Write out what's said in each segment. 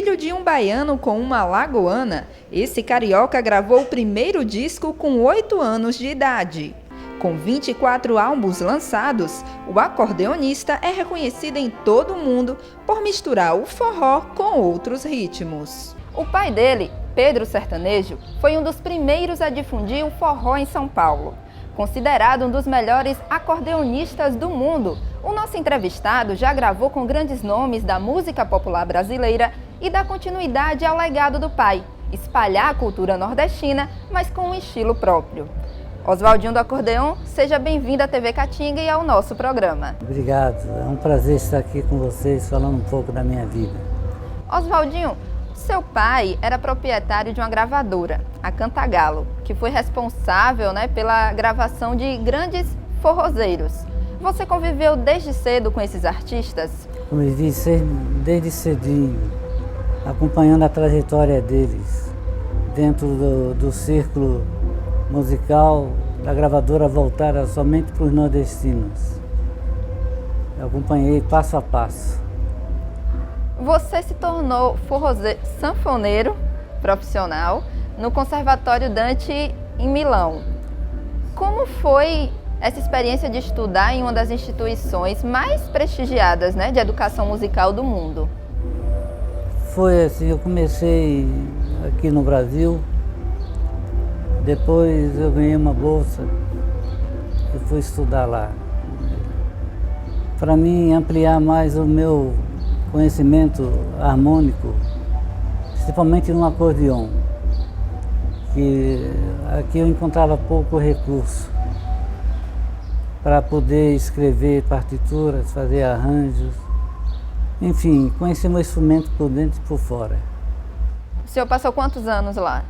Filho de um baiano com uma alagoana, esse carioca gravou o primeiro disco com 8 anos de idade. Com 24 álbuns lançados, o acordeonista é reconhecido em todo o mundo por misturar o forró com outros ritmos. O pai dele, Pedro Sertanejo, foi um dos primeiros a difundir o forró em São Paulo. Considerado um dos melhores acordeonistas do mundo, o nosso entrevistado já gravou com grandes nomes da música popular brasileira e dá continuidade ao legado do pai, espalhar a cultura nordestina, mas com um estilo próprio. Oswaldinho do Acordeon, seja bem-vindo à TV Caatinga e ao nosso programa. Obrigado, é um prazer estar aqui com vocês falando um pouco da minha vida. Oswaldinho, seu pai era proprietário de uma gravadora, a Cantagalo, que foi responsável, pela gravação de grandes forrozeiros. Você conviveu desde cedo com esses artistas? Convivi desde cedinho, acompanhando a trajetória deles, dentro do círculo musical da gravadora voltada somente para os nordestinos. Eu acompanhei passo a passo. Você se tornou sanfoneiro profissional no Conservatório Dante em Milão. Como foi essa experiência de estudar em uma das instituições mais prestigiadas, de educação musical do mundo? Foi assim, eu comecei aqui no Brasil, depois eu ganhei uma bolsa e fui estudar lá. Para mim ampliar mais o meu conhecimento harmônico, principalmente no acordeon, que aqui eu encontrava pouco recurso para poder escrever partituras, fazer arranjos, enfim, conhecer meu instrumento por dentro e por fora. O senhor passou quantos anos lá?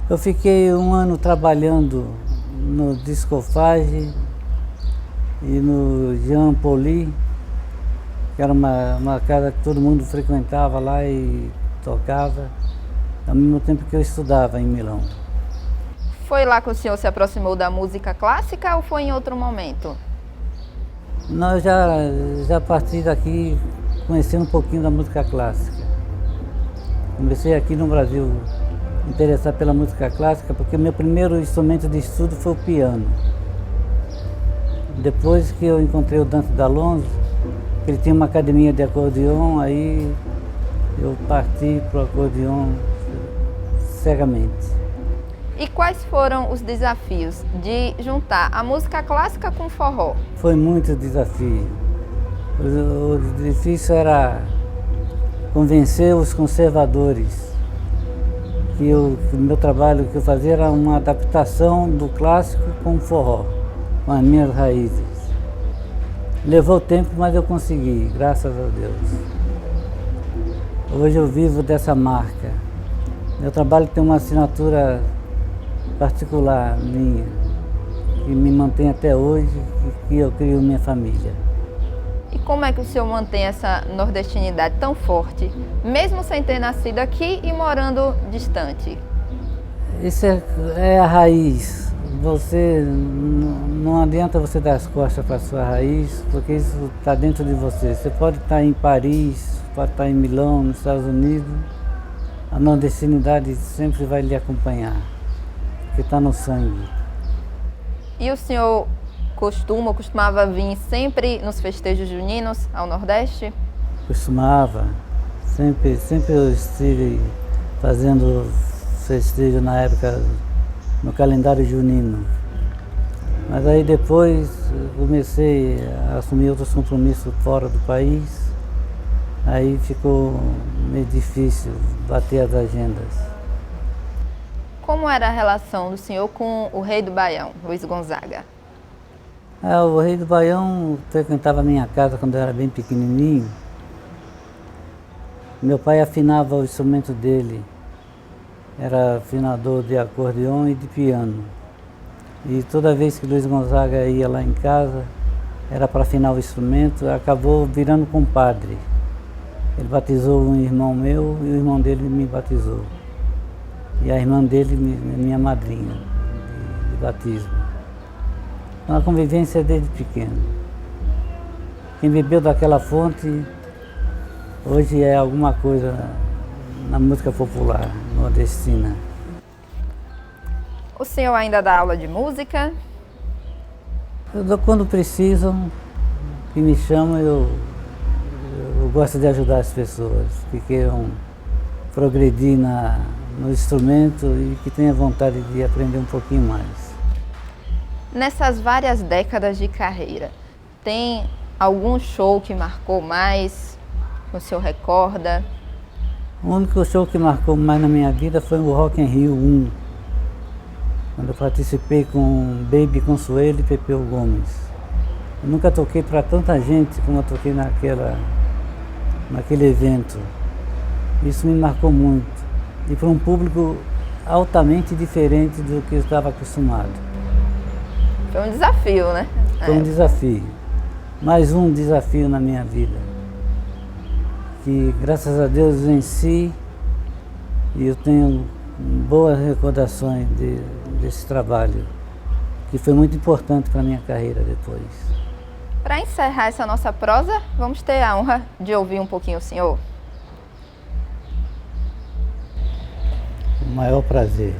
Eu fiquei 1 ano trabalhando no Discofage e no Jean Pauli, que era uma casa que todo mundo frequentava lá e tocava, ao mesmo tempo que eu estudava em Milão. Foi lá que o senhor se aproximou da música clássica ou foi em outro momento? Nós já parti daqui conhecendo um pouquinho da música clássica. Comecei aqui no Brasil a me interessar pela música clássica porque meu primeiro instrumento de estudo foi o piano. Depois que eu encontrei o Dante D'Alonso, ele tinha uma academia de acordeon, aí eu parti para o acordeon cegamente. E quais foram os desafios de juntar a música clássica com o forró? Foi muito desafio. O difícil era convencer os conservadores que o meu trabalho que eu fazia era uma adaptação do clássico com o forró, com as minhas raízes. Levou tempo, mas eu consegui, graças a Deus. Hoje eu vivo dessa marca. Meu trabalho tem uma assinatura particular minha, que me mantém até hoje e que eu crio minha família. E como é que o senhor mantém essa nordestinidade tão forte, mesmo sem ter nascido aqui e morando distante? Isso é a raiz. Não adianta você dar as costas para a sua raiz, porque isso está dentro de você. Você pode estar em Paris, pode estar em Milão, nos Estados Unidos, a nordestinidade sempre vai lhe acompanhar, porque está no sangue. E o senhor costumava vir sempre nos festejos juninos ao Nordeste? Costumava. Sempre eu estive fazendo festejo na época, no calendário junino. Mas aí depois comecei a assumir outros compromissos fora do país, aí ficou meio difícil bater as agendas. Como era a relação do senhor com o rei do Baião, Luiz Gonzaga? O rei do Baião frequentava a minha casa quando eu era bem pequenininho. Meu pai afinava o instrumento dele, era afinador de acordeon e de piano. E toda vez que Luiz Gonzaga ia lá em casa, era para afinar o instrumento, acabou virando compadre. Ele batizou um irmão meu e o irmão dele me batizou. E a irmã dele, minha madrinha de batismo. Uma convivência desde pequeno. Quem bebeu daquela fonte hoje é alguma coisa na música popular nordestina. O senhor ainda dá aula de música? Eu dou quando precisam, que me chamam, eu gosto de ajudar as pessoas que queiram progredir no instrumento e que tenham vontade de aprender um pouquinho mais. Nessas várias décadas de carreira, tem algum show que marcou mais, que o senhor recorda? O único show que marcou mais na minha vida foi o Rock in Rio 1, quando eu participei com Baby Consuelo e Pepeu Gomes. Eu nunca toquei para tanta gente como eu toquei naquele evento. Isso me marcou muito. E para um público altamente diferente do que eu estava acostumado. Foi um desafio, né? Foi um desafio. Mais um desafio na minha vida. Que graças a Deus venci e eu tenho boas recordações desse trabalho, que foi muito importante para a minha carreira depois. Para encerrar essa nossa prosa, vamos ter a honra de ouvir um pouquinho o senhor. O maior prazer.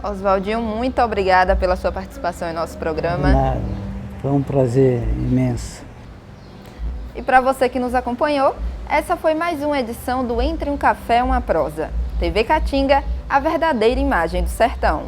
Oswaldinho, muito obrigada pela sua participação em nosso programa. Nada. Foi um prazer imenso. E para você que nos acompanhou, essa foi mais uma edição do Entre um Café e uma Prosa. TV Caatinga, a verdadeira imagem do sertão.